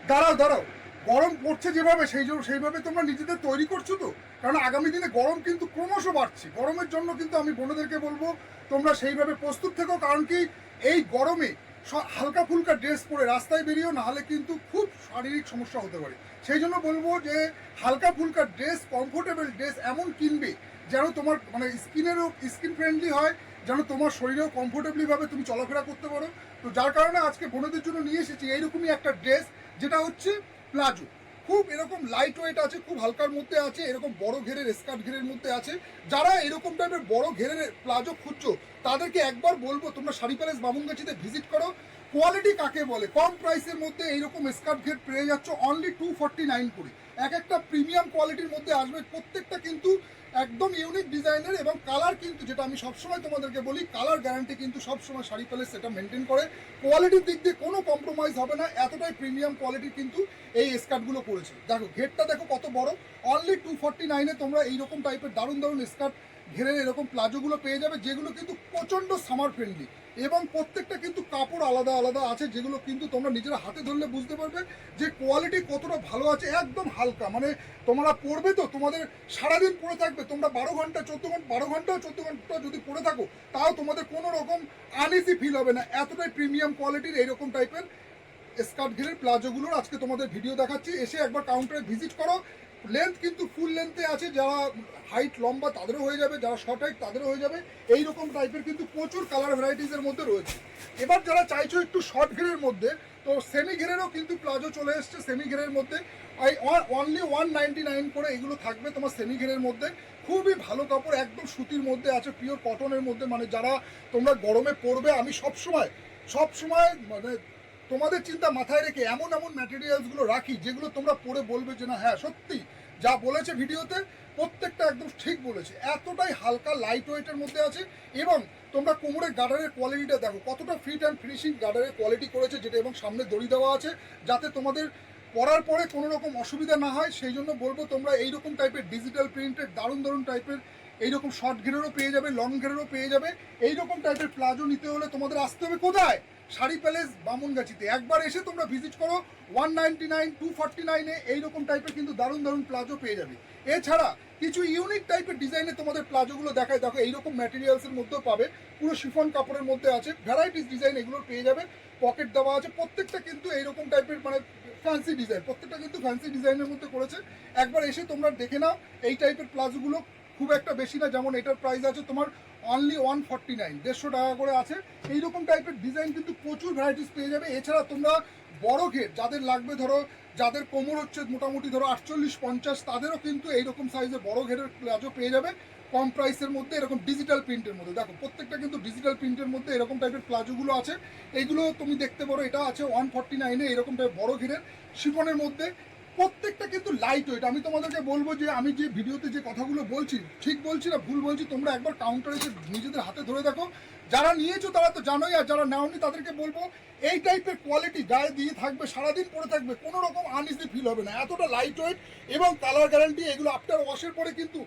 দাঁড়াও দাঁড়াও, গরম পড়ছে যেভাবে সেইভাবে তোমরা নিজেদের তৈরি করছো তো? কারণ আগামী দিনে গরম কিন্তু ক্রমশ বাড়ছে। গরমের জন্য কিন্তু আমি বোনেদেরকে বলবো তোমরা সেইভাবে প্রস্তুত থেকো। কারণ কি, এই গরমে হালকা ফুলকা ড্রেস পরে রাস্তায় বেরিয়েও, নাহলে কিন্তু খুব শারীরিক সমস্যা হতে পারে। সেই জন্য বলবো যে হালকা ফুলকা ড্রেস, কমফোর্টেবল ড্রেস এমন কিনবে যেন তোমার মানে স্কিন ফ্রেন্ডলি হয়, যেন তোমার শরীরেও কমফোর্টেবলিভাবে তুমি চলাফেরা করতে পারো। তো যার কারণে আজকে বোনেদের জন্য নিয়ে এসেছি এইরকমই একটা ড্রেস, যেটা হচ্ছে প্লাজো। খুব এরকম লাইট ওয়েট আছে, খুব হালকার মধ্যে আছে, এরকম বড় ঘেরের স্কার্ট ঘেরের মধ্যে আছে। যারা এরকম টাইপের বড় ঘেরের প্লাজো খুঁজছো তাদেরকে একবার বলবো তোমরা শাড়ি প্যালেস বামুনগাছিতে ভিজিট করো। কোয়ালিটি কাকে বলে, কম প্রাইসের মধ্যে এইরকম স্কার্ট ঘের পেয়ে যাচ্ছ অনলি 249 করে। এক একটা প্রিমিয়াম কোয়ালিটির মধ্যে আসবে, প্রত্যেকটা কিন্তু একদম ইউনিক ডিজাইনের, এবং কালার কিন্তু, যেটা আমি সবসময় তোমাদেরকে বলি, কালার গ্যারান্টি কিন্তু সবসময় শাড়ি প্যালেস সেটা মেনটেন করে। কোয়ালিটির দিক দিয়ে কোনো কম্প্রোমাইজ হবে না, এতটাই প্রিমিয়াম কোয়ালিটির কিন্তু এই স্কার্টগুলো করেছে। দেখো ঘেরটা দেখো কত বড়, অনলি 249-এ তোমরা এইরকম টাইপের দারুণ দারুণ স্কার্ট ঘেরের এরকম প্লাজোগুলো পেয়ে যাবে, যেগুলো কিন্তু প্রচণ্ড সামার ফ্রেন্ডলি, এবং প্রত্যেকটা কিন্তু কাপড় আলাদা আলাদা আছে, যেগুলো কিন্তু তোমরা নিজেরা হাতে ধরলে বুঝতে পারবে যে কোয়ালিটি কতটা ভালো আছে। একদম হালকা, মানে তোমরা পরবে তো তোমাদের সারাদিন পরে থাকবে, তোমরা 12 ঘন্টা 14 ঘন্টা যদি পরে থাকো তাও তোমাদের কোনো রকম আনইজি ফিল হবে না। এতটাই প্রিমিয়াম কোয়ালিটির এইরকম টাইপের স্কার্ট ঘেরের প্লাজোগুলোর আজকে তোমাদের ভিডিও দেখাচ্ছি। এসে একবার কাউন্টারে ভিজিট করো। লেন্থ কিন্তু ফুল লেন্থে আছে, যারা হাইট লম্বা তাদেরও হয়ে যাবে, যারা শর্ট হাইট তাদেরও হয়ে যাবে। এইরকম টাইপের কিন্তু প্রচুর কালার ভ্যারাইটিসের মধ্যে রয়েছে। এবার যারা চাইছো একটু শর্ট ঘেরের মধ্যে, তো সেমি ঘেরেরও কিন্তু প্লাজো চলে এসছে। সেমি ঘেরের মধ্যে অনলি 199 করে এগুলো থাকবে তোমার সেমি ঘেরের মধ্যে। খুবই ভালো কাপড়, একদম সুতির মধ্যে আছে, পিওর কটনের মধ্যে। মানে যারা তোমরা গরমে পরবে, আমি সবসময় মানে তোমাদের চিন্তা মাথায় রেখে এমন এমন ম্যাটেরিয়ালসগুলো রাখি যেগুলো তোমরা পরে বলবে যে না হ্যাঁ সত্যি যা বলেছে ভিডিওতে প্রত্যেকটা একদম ঠিক বলেছে। এতটাই হালকা লাইট ওয়েটের মধ্যে আছে, এবং তোমরা কোমরের গার্ডারের কোয়ালিটিটা দেখো কতটা ফিট অ্যান্ড ফিনিশিং গার্ডারের কোয়ালিটি করেছে, যেটা এবং সামনে দড়ি দেওয়া আছে যাতে তোমাদের পরার পরে কোনো রকম অসুবিধা না হয়। সেই জন্য বলবো তোমরা এইরকম টাইপের ডিজিটাল প্রিন্টেড দারুণ দারুণ টাইপের এইরকম শর্ট ঘেরেরও পেয়ে যাবে, লং ঘেরেরও পেয়ে যাবে। এইরকম টাইপের প্লাজো নিতে হলে তোমাদের আসতে হবে কোথায়? শাড়ি প্যালেস বামুনগাছিতে। একবার এসে তোমরা ভিজিট করো। 199 249-এ এইরকম টাইপের কিন্তু দারুণ দারুণ প্লাজো পেয়ে যাবে। এছাড়া কিছু ইউনিক টাইপের ডিজাইনে তোমাদের প্লাজোগুলো দেখায়, দেখো এইরকম ম্যাটেরিয়ালসের মধ্যেও পাবে, পুরো শিফন কাপড়ের মধ্যে আছে, ভ্যারাইটিস ডিজাইন এগুলো পেয়ে যাবে, পকেট দেওয়া আছে। প্রত্যেকটা কিন্তু এইরকম টাইপের মানে ফ্যান্সি ডিজাইন, প্রত্যেকটা কিন্তু ফ্যান্সি ডিজাইনের মধ্যে করেছে। একবার এসে তোমরা দেখে নাও। এই টাইপের প্লাজোগুলো খুব একটা বেশি না, যেমন এটার প্রাইস আছে তোমার অনলি 149, 150 টাকা করে আছে। এইরকম টাইপের ডিজাইন কিন্তু প্রচুর ভ্যারাইটিস পেয়ে যাবে। এছাড়া তোমরা বড় ঘের যাদের লাগবে, ধরো যাদের কোমর হচ্ছে মোটামুটি ধরো 48-50, তাদেরও কিন্তু এইরকম সাইজের বড় ঘেরের প্লাজো পেয়ে যাবে কম প্রাইসের মধ্যে, এরকম ডিজিটাল প্রিন্টের মধ্যে। দেখো প্রত্যেকটা কিন্তু ডিজিটাল প্রিন্টের মধ্যে এরকম টাইপের প্লাজোগুলো আছে। এইগুলো তুমি দেখতে পারো, এটা আছে 149-এ এরকম টাইপ বড় ঘেরের শিফনের মধ্যে। প্রত্যেকটা কিন্তু লাইট ওয়েট। আমি তোমাদেরকে বলবো যে আমি যে ভিডিওতে যে কথাগুলো বলছি ঠিক বলছি না ভুল বলছি, তোমরা একবার কাউন্টারে এসে নিজেদের হাতে ধরে দেখো। যারা নিয়েছো তারা তো জানোই, আর যারা নাওনি তাদেরকে বলবো এই টাইপের কোয়ালিটি গায়ে দিয়ে থাকবে, সারাদিন পরে থাকবে, কোনো রকম আনইজি ফিল হবে না। এতটা লাইট ওয়েট এবং কালার গ্যারান্টি। এগুলো আফটার ওয়াশের পরে কিন্তু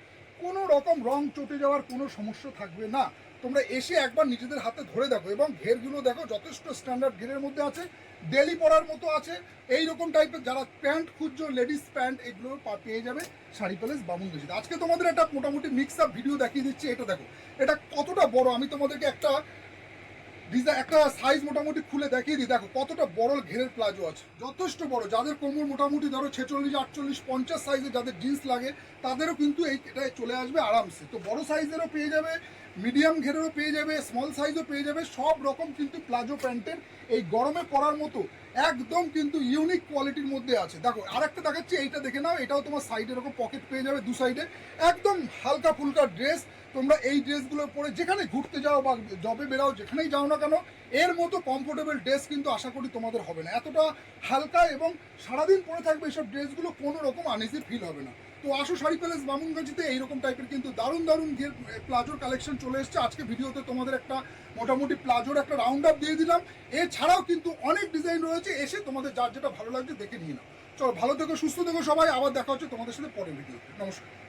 কোনো রকম রং চটে যাওয়ার কোনো সমস্যা থাকবে না। তোমরা এসে একবার নিজেদের হাতে ধরে দেখো, এবং ঘেরগুলো দেখো যথেষ্ট স্ট্যান্ডার্ড ঘেরের মধ্যে আছে, ডেলি পরার মতো আছে। এইরকম টাইপের যারা প্যান্ট খুঁজছো, লেডিস প্যান্ট, এগুলো পেয়ে যাবে শাড়ি প্যালেস বামুনগাছিতে। আজকে তোমাদের একটা মোটামুটি মিক্স আপ ভিডিও দেখিয়ে দিচ্ছি। এটা দেখো এটা কতটা বড়, আমি তোমাদেরকে একটা সাইজ মোটামুটি খুলে দেখিয়ে দিই। দেখো কতটা বড় ঘেরের প্লাজো আছে, যথেষ্ট বড়। যাদের কোমর মোটামুটি ধরো 46, 48, 50 সাইজের যাদের জিন্স লাগে তাদেরও কিন্তু এটাই চলে আসবে আরামসে। তো বড় সাইজেরও পেয়ে যাবে, মিডিয়াম ঘেরেরও পেয়ে যাবে, স্মল সাইজও পেয়ে যাবে। সব রকম কিন্তু প্লাজো প্যান্টের এই গরমে পরার মতো একদম কিন্তু ইউনিক কোয়ালিটির মধ্যে আছে। দেখো আরেকটা দেখাচ্ছি, এইটা দেখে নাও। এটাও তোমার সাইডে এরকম পকেট পেয়ে যাবে দু সাইডে। একদম হালকা ফুলকা ড্রেস। তোমরা এই ড্রেসগুলো পরে যেখানে ঘুরতে যাও বা জবে বেরাও, যেখানেই যাও না কেন, এর মতো কমফোর্টেবল ড্রেস কিন্তু আশা করি তোমাদের হবে না। এতটা হালকা এবং সারাদিন পরে থাকবে এইসব ড্রেসগুলো, কোনো রকম আনইজি ফিল হবে না। তো আসো শাড়ি প্যালেস বামুনগাছিতে। এইরকম টাইপের কিন্তু দারুণ দারুণ প্লাজোর কালেকশন চলে এসছে। আজকে ভিডিওতে তোমাদের একটা মোটামুটি প্লাজোর একটা রাউন্ড আপ দিয়ে দিলাম। এছাড়াও কিন্তু অনেক ডিজাইন রয়েছে, এসে তোমাদের যার যেটা ভালো লাগছে দেখে নিয়ে নাও। চলো ভালো থেকো, সুস্থ থেকো সবাই। আবার দেখা হচ্ছে তোমাদের সাথে পরের ভিডিওতে। নমস্কার।